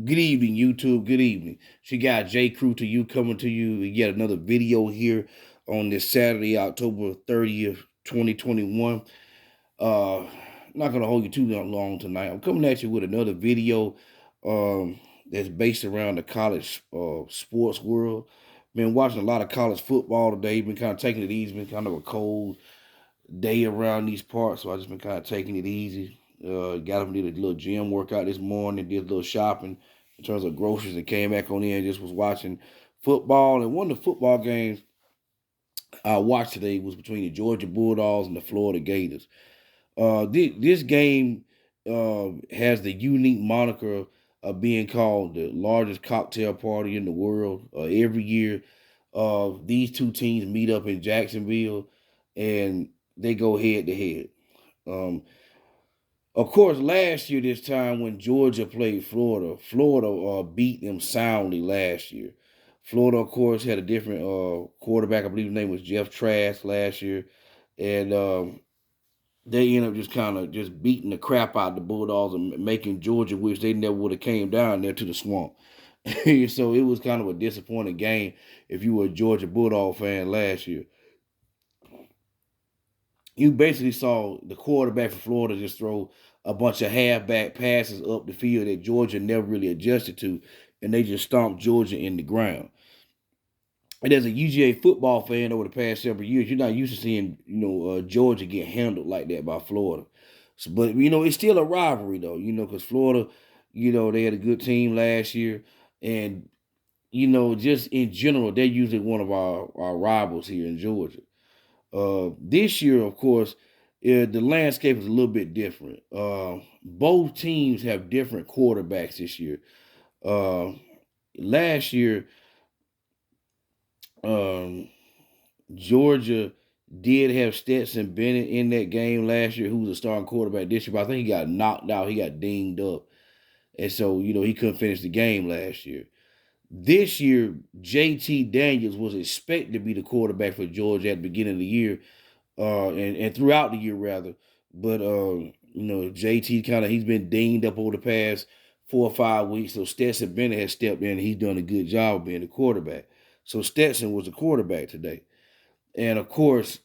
Good evening, YouTube. Good evening. She got J. Crew to you coming to you yet another video here on this Saturday, October 30th, 2021. Uh Not gonna hold you too long tonight. I'm coming at you with another video that's based around the college sports world. Been watching a lot of college football today. Been kind of taking it easy. Been kind of a cold day around these parts, so I just been kind of taking it easy. Got up and did a little gym workout this morning, did a little shopping in terms of groceries, and came back on in. Just was watching football, and one of the football games I watched today was between the Georgia Bulldogs and the Florida Gators. This game has the unique moniker of being called the largest cocktail party in the world. Every year, these two teams meet up in Jacksonville, and they go head to head. Um, of course, last year this time when Georgia played Florida, Florida beat them soundly last year. Florida, of course, had a different quarterback. I believe his name was Jeff Trask last year, and they end up just kind of just beating the crap out of the Bulldogs and making Georgia wish they never would have came down there to the swamp. So it was kind of a disappointing game if you were a Georgia Bulldog fan last year. You basically saw the quarterback for Florida just throw a bunch of halfback passes up the field that Georgia never really adjusted to, and they just stomped Georgia in the ground. And as a UGA football fan over the past several years, you're not used to seeing Georgia get handled like that by Florida. So, but it's still a rivalry though, because Florida, they had a good team last year, and just in general, they're usually one of our rivals here in Georgia. This year, of course, the landscape is a little bit different. Both teams have different quarterbacks this year. Uh, Last year, um, Georgia did have Stetson Bennett in that game last year, who was a starting quarterback this year, but I think he got knocked out. He got dinged up. And so, he couldn't finish the game last year. This year, JT Daniels was expected to be the quarterback for Georgia at the beginning of the year, and throughout the year rather. But JT he's been dinged up over the past 4 or 5 weeks. So Stetson Bennett has stepped in and he's done a good job of being the quarterback. So Stetson was the quarterback today. And of course,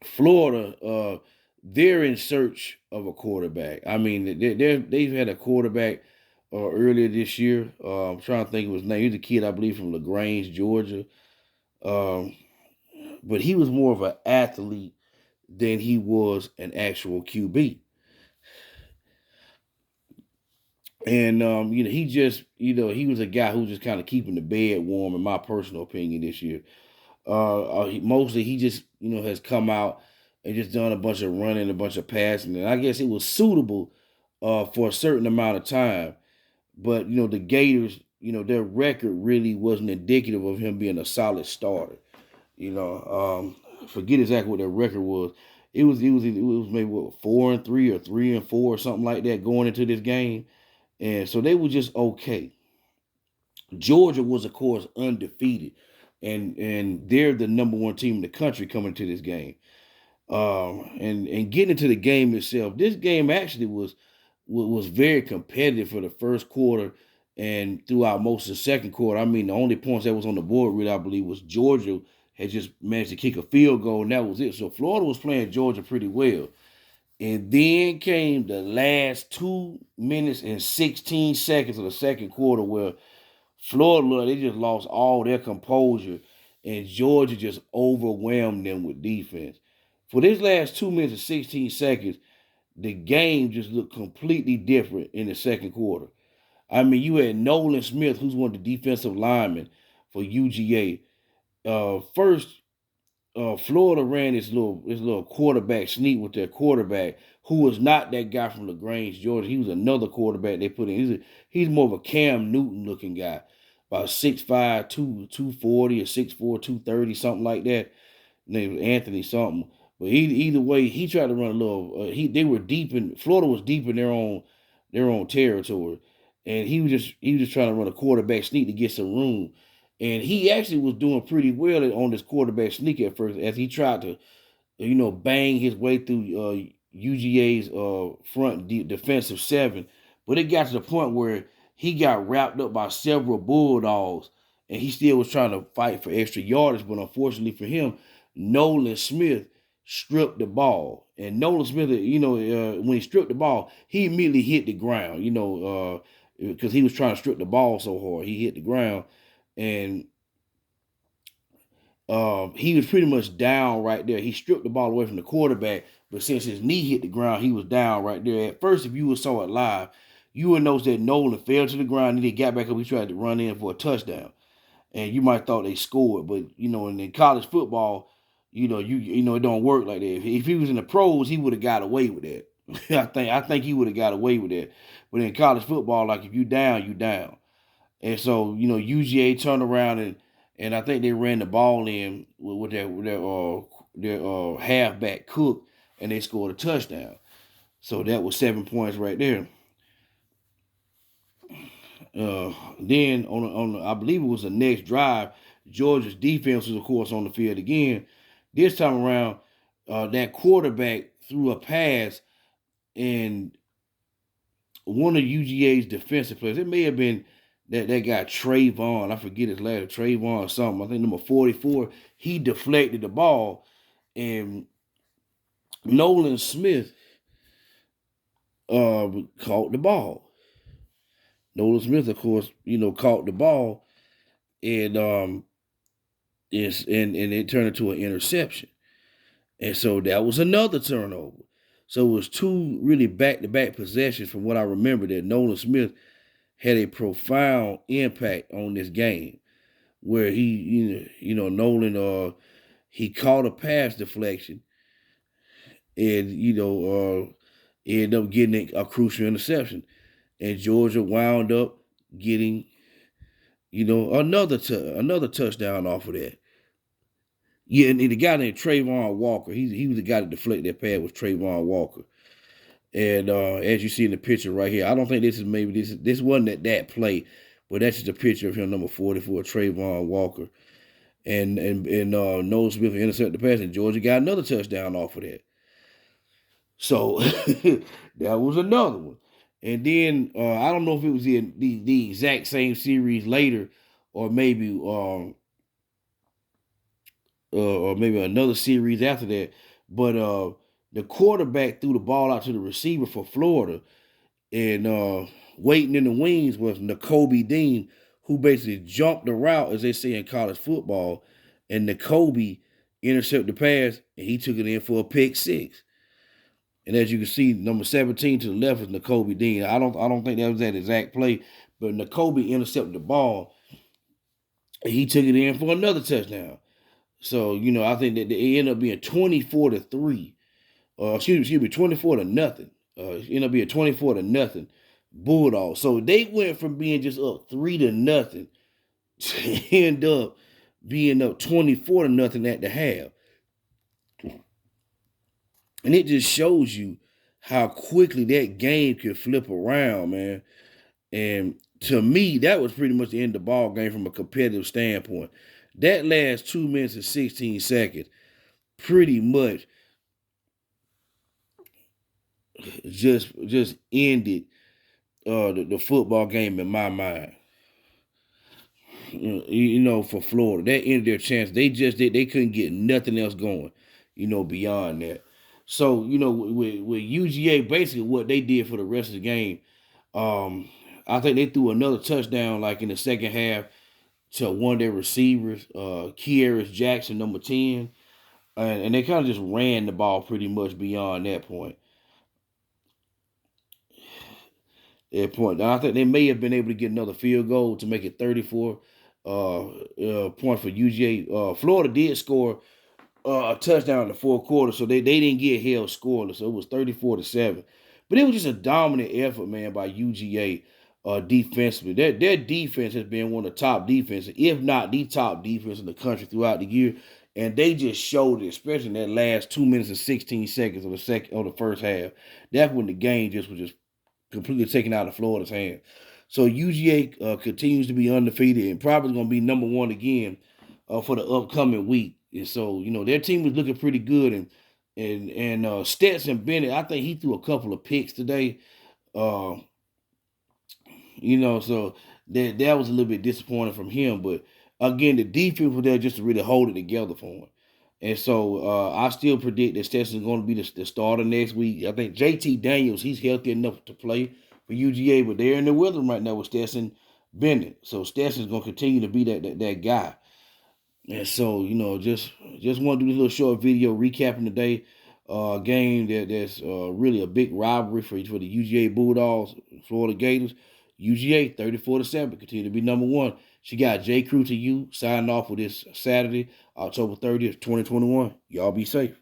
Florida, they're in search of a quarterback. I mean, they've had a quarterback earlier this year. I'm trying to think of his name. He's a kid, I believe, from LaGrange, Georgia. Um, but he was more of an athlete than he was an actual QB. And he just, he was a guy who was just kind of keeping the bed warm, in my personal opinion, this year. Mostly he just, has come out and just done a bunch of running, a bunch of passing, and I guess it was suitable for a certain amount of time. But the Gators, their record really wasn't indicative of him being a solid starter. Forget exactly what their record was. It was maybe what 4-3 or 3-4 or something like that going into this game, and so they were just okay. Georgia was, of course, undefeated, and they're the number one team in the country coming to this game. And getting into the game itself, this game actually was very competitive for the first quarter and throughout most of the second quarter. I mean, the only points that was on the board, really, I believe, was Georgia had just managed to kick a field goal, and that was it. So Florida was playing Georgia pretty well. And then came the last 2 minutes and 16 seconds of the second quarter where Florida, they just lost all their composure, and Georgia just overwhelmed them with defense. For this last 2 minutes and 16 seconds, the game just looked completely different in the second quarter. I mean, you had Nolan Smith, who's one of the defensive linemen for UGA. First, Florida ran this little quarterback sneak with their quarterback, who was not that guy from LaGrange, Georgia. He was another quarterback they put in. He's more of a Cam Newton looking guy, about 6'5", 240 or 6'4", 230, something like that. Named Anthony something. But either way, he tried to run a little. They were deep in Florida was deep in their own territory, and he was just trying to run a quarterback sneak to get some room, and he actually was doing pretty well on this quarterback sneak at first as he tried to bang his way through UGA's front defensive seven. But it got to the point where he got wrapped up by several Bulldogs, and he still was trying to fight for extra yardage. But unfortunately for him, Nolan Smith stripped the ball. And Nolan Smith, when he stripped the ball, he immediately hit the ground, because he was trying to strip the ball so hard. He hit the ground, and he was pretty much down right there. He stripped the ball away from the quarterback, but since his knee hit the ground, he was down right there. At first, if you saw it live, you would notice that Nolan fell to the ground, and he got back up. He tried to run in for a touchdown, and you might thought they scored, but in college football, it don't work like that. If he was in the pros, he would have got away with that. I think he would have got away with that. But in college football, like if you down, you down. And so, UGA turned around and I think they ran the ball in with their halfback Cook, and they scored a touchdown. So that was 7 points right there. Then on I believe it was the next drive, Georgia's defense was of course on the field again. This time around, that quarterback threw a pass, and one of UGA's defensive players, it may have been that guy Trayvon, I forget his last, Trayvon or something, I think number 44, he deflected the ball, and Nolan Smith caught the ball. Nolan Smith, of course, caught the ball, and it turned into an interception. And so that was another turnover. So it was two really back-to-back possessions from what I remember that Nolan Smith had a profound impact on this game, where Nolan he caught a pass deflection, and ended up getting a crucial interception, and Georgia wound up getting another touchdown off of that. Yeah, and the guy named Trayvon Walker, he was the guy that deflected that pass, was Trayvon Walker. And as you see in the picture right here, I don't think this wasn't that play, but that's just a picture of him, number 44, Trayvon Walker. And Nolan Smith intercepted the pass, and Georgia got another touchdown off of that. So that was another one. And then I don't know if it was the exact same series later, or maybe another series after that. But the quarterback threw the ball out to the receiver for Florida, and waiting in the wings was Nakobe Dean, who basically jumped the route, as they say in college football, and Nakobe intercepted the pass, and he took it in for a pick six. And as you can see, number 17 to the left is Nakobe Dean. I don't think that was that exact play, but Nakobe intercepted the ball, and he took it in for another touchdown. So, I think that it ended up being 24-3. Excuse me, 24-0. It ended up being 24-0 Bulldogs. So they went from being just up 3-0 to end up being up 24-0 at the half. And it just shows you how quickly that game can flip around, man. And to me, that was pretty much the end of the ball game from a competitive standpoint. That last 2 minutes and 16 seconds pretty much just ended the football game in my mind. For Florida, that ended their chance. They couldn't get nothing else going, beyond that. So, with UGA, basically what they did for the rest of the game, I think they threw another touchdown like in the second half to one of their receivers, Kearis Jackson, number 10. And they kind of just ran the ball pretty much beyond that point. I think they may have been able to get another field goal to make it 34 points for UGA. Florida did score a touchdown in the fourth quarter, so they didn't get held scoreless. So it was 34-7. But it was just a dominant effort, man, by UGA defensively. Their defense has been one of the top defenses, if not the top defense in the country throughout the year. And they just showed it, especially in that last 2 minutes and 16 seconds of the first half. That's when the game just was just completely taken out of Florida's hands. So UGA continues to be undefeated and probably going to be number one again for the upcoming week. And so, their team was looking pretty good. And Stetson Bennett, I think he threw a couple of picks today. So that was a little bit disappointing from him. But again, the defense was there just to really hold it together for him. And so I still predict that Stetson's going to be the starter next week. I think JT Daniels, he's healthy enough to play for UGA, but they're in the with him right now with Stetson Bennett. So Stetson's going to continue to be that guy. And so, just want to do this little short video recapping today game that's really a big rivalry for the UGA Bulldogs, Florida Gators. UGA 34-7 continue to be number one. She got J. Crew to you signing off with this Saturday, October 30th, 2021. Y'all be safe.